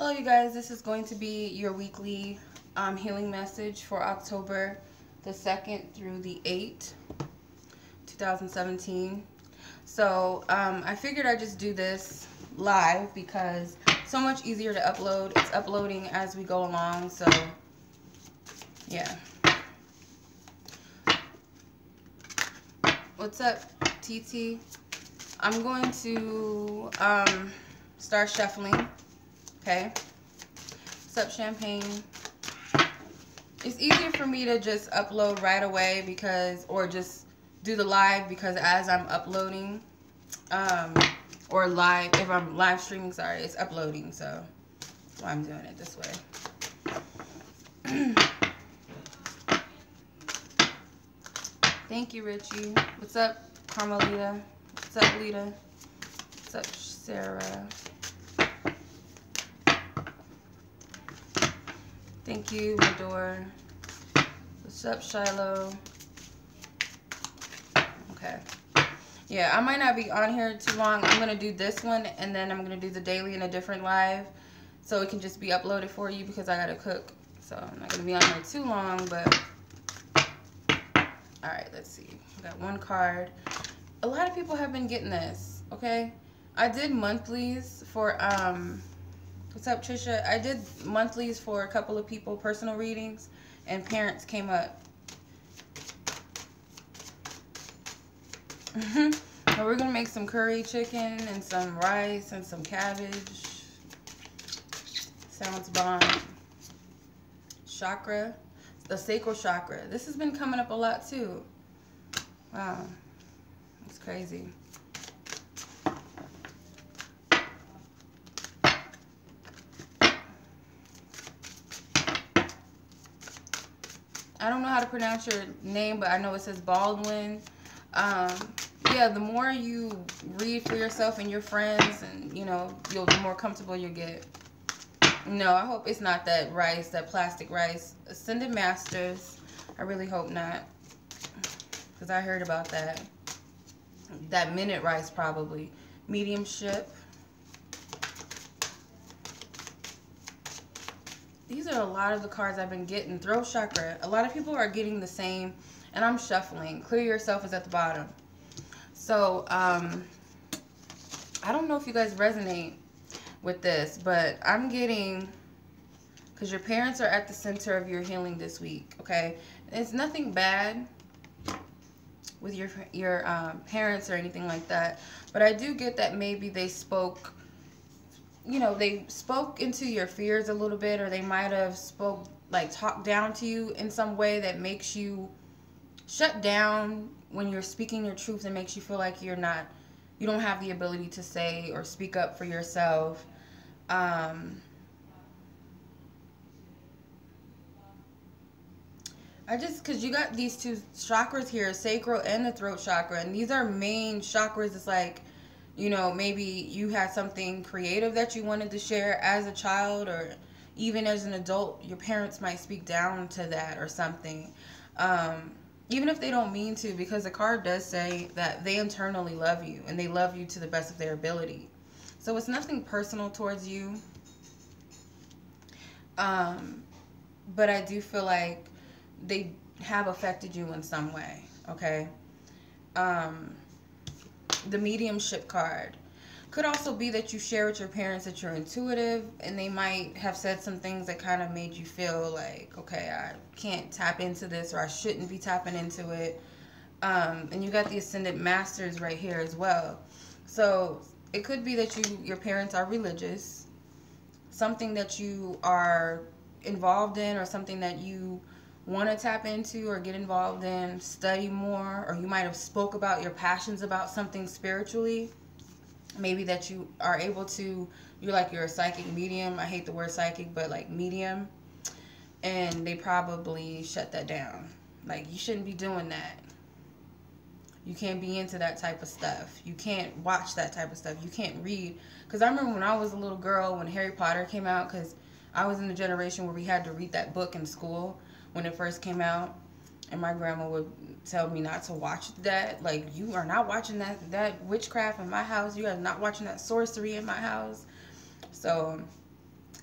Hello you guys, this is going to be your weekly healing message for October the 2nd through the 8th, 2017. So I figured I'd just do this live because it's so much easier to upload. It's uploading as we go along, so yeah. What's up, TT? I'm going to start shuffling. Okay. What's up, Champagne? It's easier for me to just upload right away or just do the live because as I'm uploading, or live, if I'm live streaming, sorry, it's uploading, so that's why I'm doing it this way. Thank you, Richie. What's up, Carmelita? What's up, Lita? What's up, Sarah? Thank you, Mador. What's up, Shiloh? Okay. Yeah, I might not be on here too long. I'm going to do this one, and then I'm going to do the daily in a different live. So it can just be uploaded for you because I got to cook. So I'm not going to be on here too long, but... Alright, let's see. I got one card. A lot of people have been getting this, okay? I did monthlies for, what's up, Trisha? I did monthlies for a couple of people, personal readings, and parents came up. And we're going to make some curry chicken and some rice and some cabbage. Sounds bomb. Chakra. The sacral chakra. This has been coming up a lot too. Wow. It's crazy. I don't know how to pronounce your name, but I know it says Baldwin. Yeah, the more you read for yourself and your friends, and you know, the more comfortable you get. No, I hope it's not that rice, that plastic rice. Ascended Masters. I really hope not, because I heard about that. That minute rice probably. Mediumship. These are a lot of the cards I've been getting. Throat chakra. A lot of people are getting the same, and I'm shuffling. Clear yourself is at the bottom. So, I don't know if you guys resonate with this, but I'm getting, because your parents are at the center of your healing this week, okay? It's nothing bad with your parents or anything like that, but I do get that maybe they spoke, you know, they spoke into your fears a little bit, or they might have talked down to you in some way that makes you shut down when you're speaking your truth, and makes you feel like you don't have the ability to say or speak up for yourself. Because you got these two chakras here, sacral and the throat chakra, and these are main chakras. It's like, you know, maybe you had something creative that you wanted to share as a child, or even as an adult, your parents might speak down to that or something. Even if they don't mean to, because the card does say that they internally love you, and they love you to the best of their ability. So it's nothing personal towards you. But I do feel like they have affected you in some way, okay? The mediumship card could also be that you share with your parents that you're intuitive, and they might have said some things that kind of made you feel like, okay, I can't tap into this, or I shouldn't be tapping into it. And you got the Ascended Masters right here as well. So it could be that your parents are religious, something that you are involved in, or something that you want to tap into or get involved in, study more, or you might have spoke about your passions about something spiritually. Maybe that you are able to, you're a psychic medium. I hate the word psychic, but like medium. And they probably shut that down. Like, you shouldn't be doing that. You can't be into that type of stuff. You can't watch that type of stuff. You can't read. Because I remember when I was a little girl, when Harry Potter came out, because I was in the generation where we had to read that book in school when it first came out. And my grandma would tell me not to watch that. Like, you are not watching that witchcraft in my house. You are not watching that sorcery in my house. So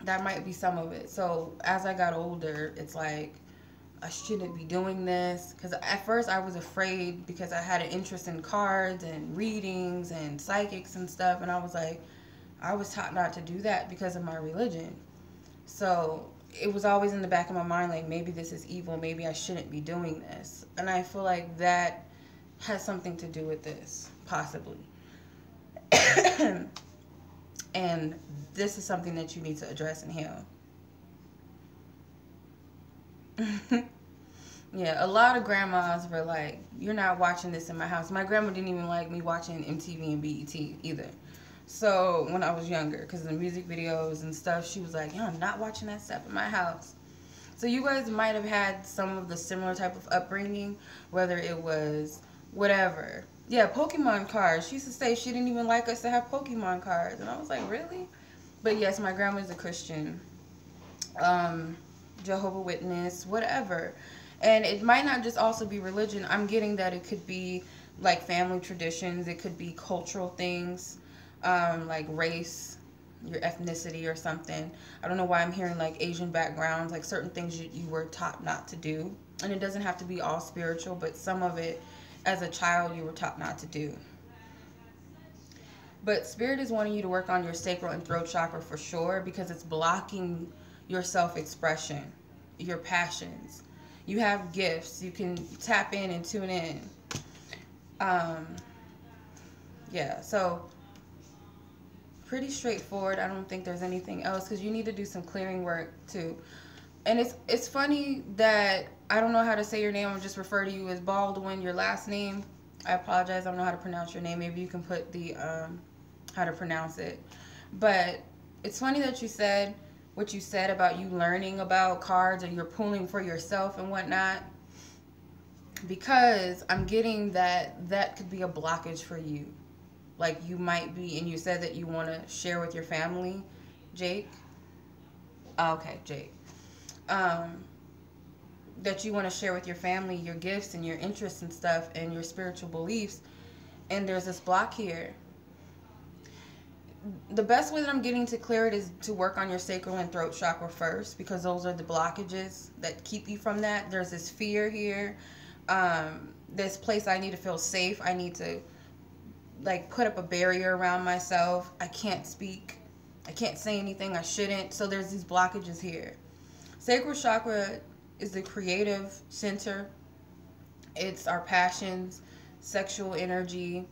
That might be some of it. So as I got older, it's like I shouldn't be doing this, because at first I was afraid because I had an interest in cards and readings and psychics and stuff, and I was like, I was taught not to do that because of my religion. So it was always in the back of my mind, like, maybe this is evil, maybe I shouldn't be doing this. And I feel like that has something to do with this, possibly. And this is something that you need to address and heal. Yeah, a lot of grandmas were like, you're not watching this in my house. My grandma didn't even like me watching MTV and BET either. So when I was younger, because of the music videos and stuff, she was like, I'm not watching that stuff in my house. So you guys might have had some of the similar type of upbringing, whether it was whatever. Yeah, Pokemon cards. She used to say she didn't even like us to have Pokemon cards. And I was like, really? But yes, my grandma's a Christian. Jehovah's Witness, whatever. And it might not just also be religion. I'm getting that it could be like family traditions. It could be cultural things, like race, your ethnicity or something. I don't know why I'm hearing like Asian backgrounds, like certain things you were taught not to do. And it doesn't have to be all spiritual, but some of it as a child you were taught not to do. But Spirit is wanting you to work on your sacral and throat chakra for sure, because it's blocking your self-expression, your passions. You have gifts. You can tap in and tune in. Yeah, so pretty straightforward. I don't think there's anything else, because you need to do some clearing work too. And it's funny that I don't know how to say your name. I'll just refer to you as Baldwin, your last name. I apologize. I don't know how to pronounce your name. Maybe you can put the how to pronounce it. But it's funny that you said what you said about you learning about cards, or you're pulling for yourself and whatnot, because I'm getting that could be a blockage for you. Like you might be, and you said that you want to share with your family, Jake. Okay, Jake. That you want to share with your family your gifts and your interests and stuff and your spiritual beliefs, and there's this block here. The best way that I'm getting to clear it is to work on your sacral and throat chakra first, because those are the blockages that keep you from that. There's this fear here. This place I need to feel safe. I need to like put up a barrier around myself. I can't speak. I can't say anything I shouldn't. So there's these blockages here. Sacral chakra is the creative center. It's our passions, sexual energy,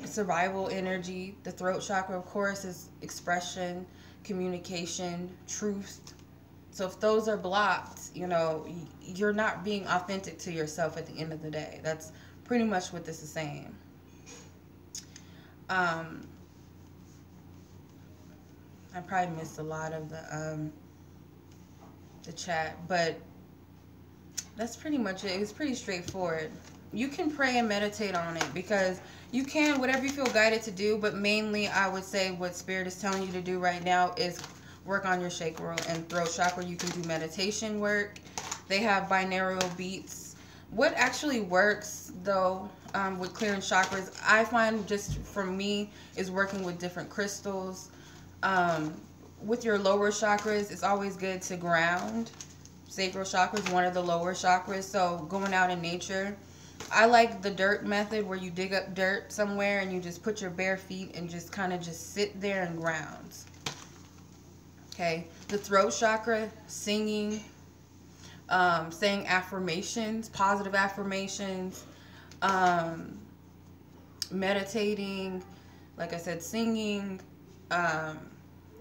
survival energy. The throat chakra, of course, is expression, communication, truth. So if those are blocked, you know, you're not being authentic to yourself at the end of the day. That's pretty much what this is saying. I probably missed a lot of the chat, but that's pretty much it. It's pretty straightforward. You can pray and meditate on it, because you can, whatever you feel guided to do, but mainly I would say what Spirit is telling you to do right now is work on your sacral and throat chakra. You can do meditation work. They have binaural beats. What actually works though with clearing chakras, I find, just for me, is working with different crystals. With your lower chakras, it's always good to ground. Sacral chakra is one of the lower chakras, so going out in nature. I like the dirt method, where you dig up dirt somewhere and you just put your bare feet and just kind of just sit there and ground. Okay, the throat chakra, singing, saying affirmations, positive affirmations, meditating, like I said, singing.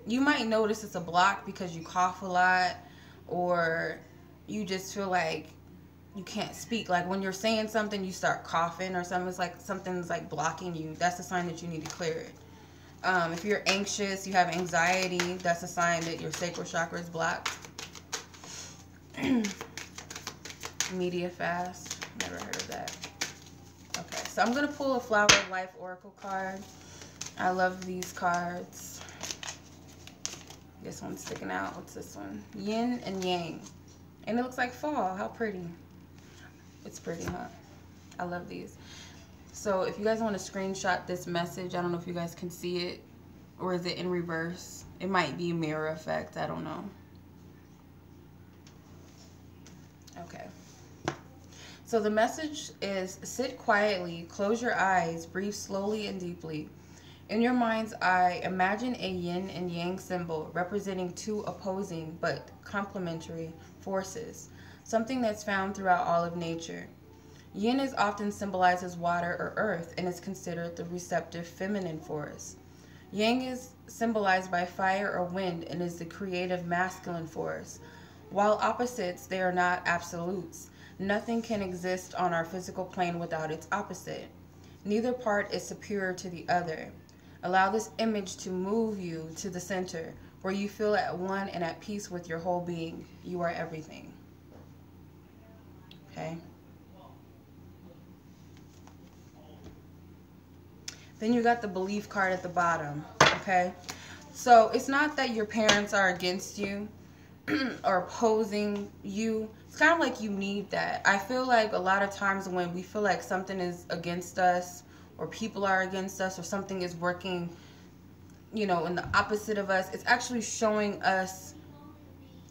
You might notice it's a block because you cough a lot, or you just feel like you can't speak. Like when you're saying something, you start coughing or something. It's like something's like blocking you. That's a sign that you need to clear it. If you're anxious, you have anxiety, that's a sign that your sacral chakra is blocked. Media fast. Never heard of that. Okay, so I'm going to pull a Flower of Life Oracle card. I love these cards. This one's sticking out. What's this one? Yin and Yang. And it looks like fall. How pretty. It's pretty, huh? I love these. So if you guys want to screenshot this message, I don't know if you guys can see it. Or is it in reverse? It might be mirror effect. I don't know. Okay. So the message is, sit quietly, close your eyes, breathe slowly and deeply. In your mind's eye, imagine a yin and yang symbol representing two opposing but complementary forces, something that's found throughout all of nature. Yin is often symbolized as water or earth and is considered the receptive feminine force. Yang is symbolized by fire or wind and is the creative masculine force. While opposites, they are not absolutes. Nothing can exist on our physical plane without its opposite. Neither part is superior to the other. Allow this image to move you to the center, where you feel at one and at peace with your whole being. You are everything. Okay? Then you got the belief card at the bottom. Okay? So it's not that your parents are against you or opposing you. It's kind of like you need that. I feel like a lot of times when we feel like something is against us, or people are against us, or something is working, you know, in the opposite of us, it's actually showing us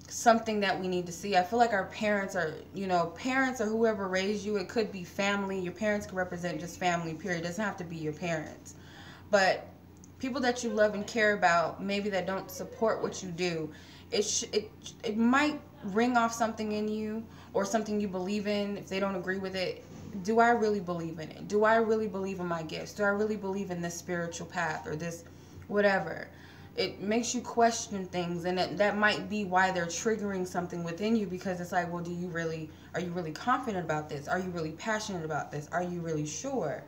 something that we need to see. I feel like our parents are, you know, parents or whoever raised you, it could be family. Your parents could represent just family, period. It doesn't have to be your parents. But people that you love and care about, maybe that don't support what you do, it might ring off something in you or something you believe in. If they don't agree with it, do I really believe in it? Do I really believe in my gifts? Do I really believe in this spiritual path or this whatever? It makes you question things, and that might be why they're triggering something within you, because it's like, well, are you really confident about this? Are you really passionate about this? Are you really sure?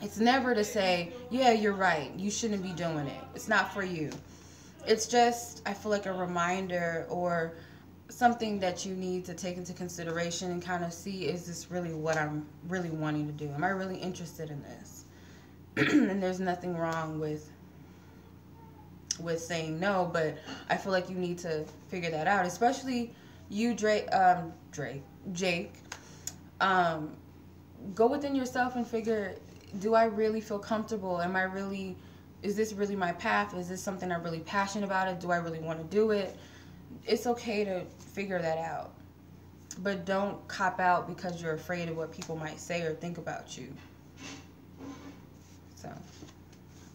It's never to say, yeah, you're right, you shouldn't be doing it. It's not for you. It's just, I feel like a reminder or something that you need to take into consideration and kind of see, is this really what I'm really wanting to do? Am I really interested in this? And there's nothing wrong with saying no, but I feel like you need to figure that out, especially you, Jake. Go within yourself and figure, do I really feel comfortable? Is this really my path? Is this something I'm really passionate about? Do I really want to do it? It's okay to figure that out, but don't cop out because you're afraid of what people might say or think about you. So,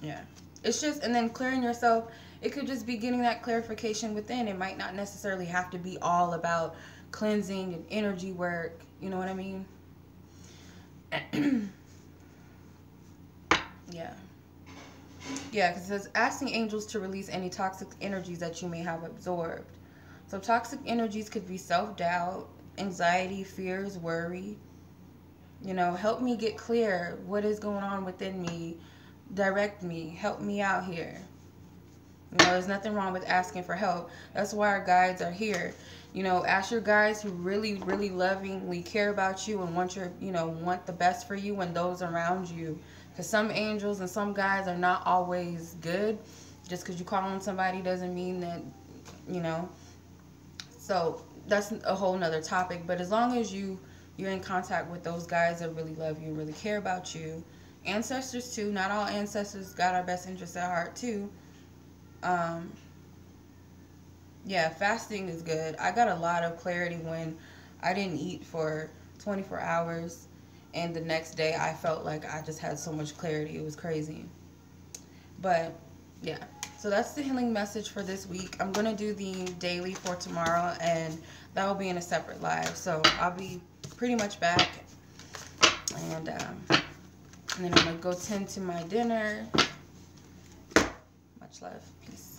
yeah. It's just, and then clearing yourself, it could just be getting that clarification within. It might not necessarily have to be all about cleansing and energy work. You know what I mean? Yeah. Yeah, because it says, asking angels to release any toxic energies that you may have absorbed. So toxic energies could be self-doubt, anxiety, fears, worry. You know, help me get clear. What is going on within me? Direct me. Help me out here. You know, there's nothing wrong with asking for help. That's why our guides are here. You know, ask your guides who really, really lovingly care about you and want want the best for you and those around you. Because some angels and some guides are not always good. Just because you call on somebody doesn't mean that, you know. So that's a whole nother topic. But as long as you're in contact with those guys that really love you and really care about you, ancestors too. Not all ancestors got our best interests at heart too. Yeah, fasting is good. I got a lot of clarity when I didn't eat for 24 hours, and the next day I felt like I just had so much clarity. It was crazy. But yeah, so that's the healing message for this week. I'm gonna do the daily for tomorrow, and that will be in a separate live. So I'll be pretty much back, and then I'm gonna go tend to my dinner. Much love. Peace.